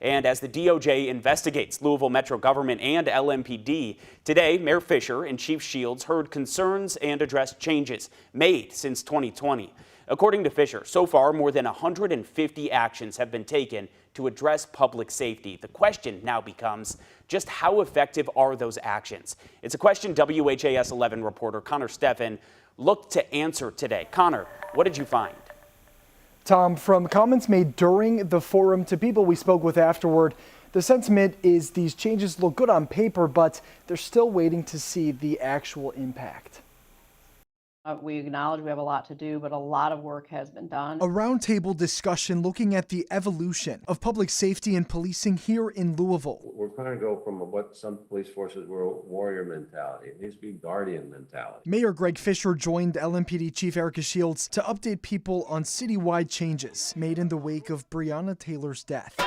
And as the DOJ investigates Louisville Metro government and LMPD, today Mayor Fischer and Chief Shields heard concerns and addressed changes made since 2020. According to Fischer, so far more than 150 actions have been taken to address public safety. The question now becomes just how effective are those actions? It's a question WHAS 11 reporter Connor Steffen looked to answer today. Connor, what did you find? Tom, from comments made during the forum to people we spoke with afterward, the sentiment is these changes look good on paper, but they're still waiting to see the actual impact. We acknowledge we have a lot to do, but a lot of work has been done. A roundtable discussion looking at the evolution of public safety and policing here in Louisville. We're trying to go from what some police forces were warrior mentality. It needs to be guardian mentality. Mayor Greg Fischer joined LMPD Chief Shields to update people on citywide changes made in the wake of Breonna Taylor's death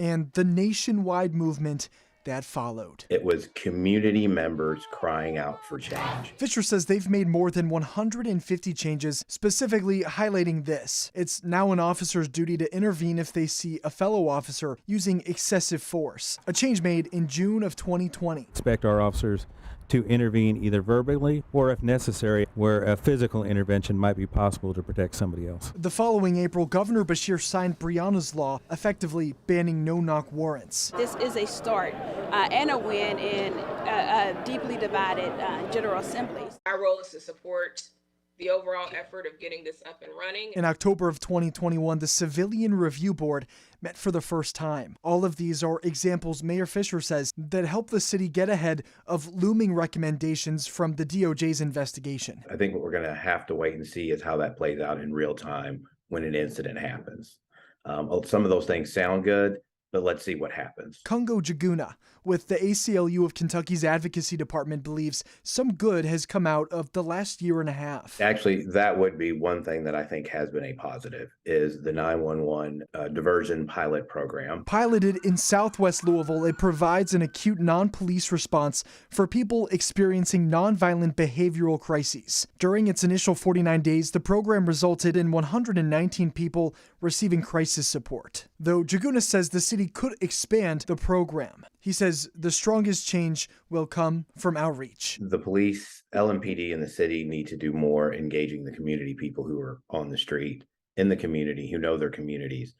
and the nationwide movement that followed. It was community members crying out for change. Fischer says they've made more than 150 changes, specifically highlighting this. It's now an officer's duty to intervene if they see a fellow officer using excessive force. A change made in June of 2020. Expect our officers to intervene either verbally or, if necessary, where a physical intervention might be possible to protect somebody else. The following April, Governor Beshear signed Breonna's law, effectively banning no-knock warrants. This is a start and a win in a deeply divided General Assembly. Our role is to support the overall effort of getting this up and running. In October of 2021, the Civilian Review Board met for the first time. All of these are examples, Mayor Fischer says, that help the city get ahead of looming recommendations from the DOJ's investigation. I think what we're going to have to wait and see is how that plays out in real time when an incident happens. Some of those things sound good, but let's see what happens. Kungo Jaguna with the ACLU of Kentucky's Advocacy Department believes some good has come out of the last year and a half. Actually, that would be one thing that I think has been a positive is the 911 diversion pilot program. Piloted in Southwest Louisville, it provides an acute non-police response for people experiencing nonviolent behavioral crises. During its initial 49 days, the program resulted in 119 people receiving crisis support. Though Jaguna says the city could expand the program. He says the strongest change will come from outreach. The police, LMPD, and the city need to do more engaging the community, people who are on the street, in the community, who know their communities.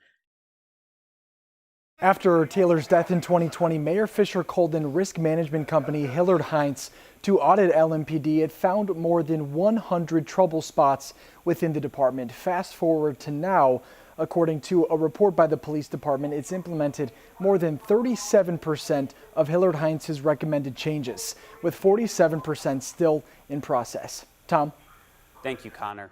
After Taylor's death in 2020, Mayor Fischer called in risk management company Hilliard Heinz to audit LMPD. It found more than 100 trouble spots within the department. Fast forward to now, according to a report by the police department, it's implemented more than 37% of Hilliard Heinz's recommended changes, with 47% still in process. Tom? Thank you, Connor.